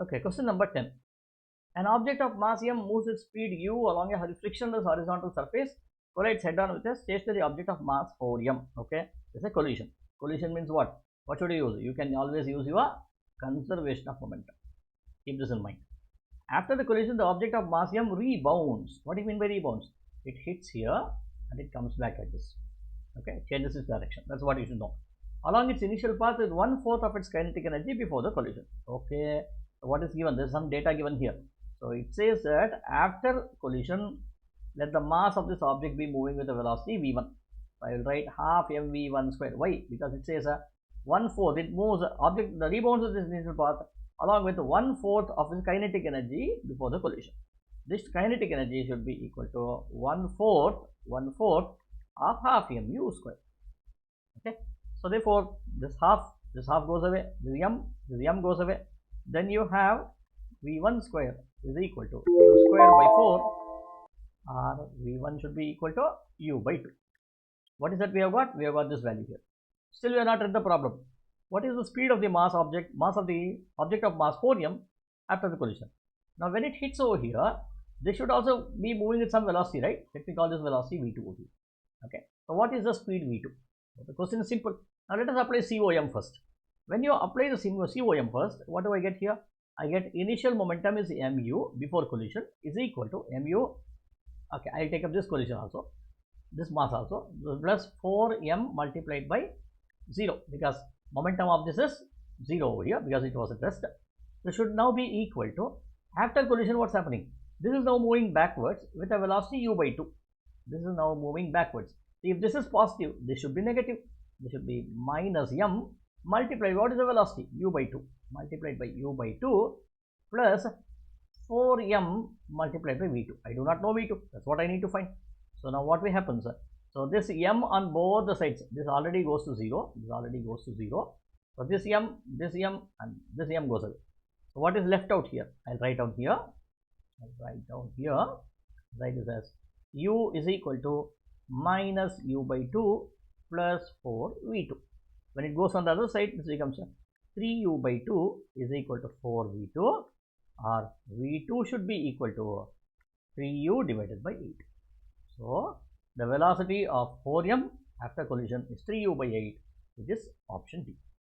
Okay, question number 10. An object of mass m moves its speed u along a frictionless horizontal surface, collides head-on with a stationary object of mass 4m. Okay, it's a collision. Collision means what? What should you use? You can always use your conservation of momentum. Keep this in mind. After the collision, the object of mass m rebounds. What do you mean by rebounds? It hits here and it comes back like this. Okay, changes its direction. That's what you should know. Along its initial path with 1/4 of its kinetic energy before the collision. Okay, so what is given? There's some data given here. So it says that after collision, let the mass of this object be moving with a velocity v1. So I will write half mv1 square. Why? Because it says 1/4. It moves object, the rebounds of this initial path along with 1/4 of its kinetic energy before the collision. This kinetic energy should be equal to 1/4 of half mu square. Okay, so therefore this half goes away, this m goes away. Then you have v1 square is equal to u square by 4, or v1 should be equal to u by 2. What is that we have got? We have got this value here. Still we are not at the problem. What is the speed of the mass of the object of mass 4m after the collision? Now when it hits over here, this should also be moving with some velocity, right? Let me call this velocity v2 over here. Okay, so what is the speed v2? The question is simple. Now let us apply COM first. When you apply the COM first, what do I get here? I get initial momentum is mu before collision is equal to mu. Okay, I will take up this collision also, this mass also, plus 4m multiplied by 0, because momentum of this is 0 over here because it was at rest. This should now be equal to, after collision, what's happening? This is now moving backwards with a velocity u by 2. This is now moving backwards. If this is positive, this should be negative. This should be minus m multiplied, what is the velocity? U by 2 multiplied by u by 2 plus 4m multiplied by v2. I do not know v2. That's what I need to find. So now what will happen, sir? So this m on both the sides, this already goes to 0. This already goes to 0. So this m, and this m goes away. So what is left out here? I'll write down here. Write this as u is equal to minus u by 2 plus 4v2. When it goes on the other side, this becomes 3u by 2 is equal to 4v2, or v2 should be equal to 3u divided by 8. So the velocity of 4m after collision is 3u by 8, which is option D.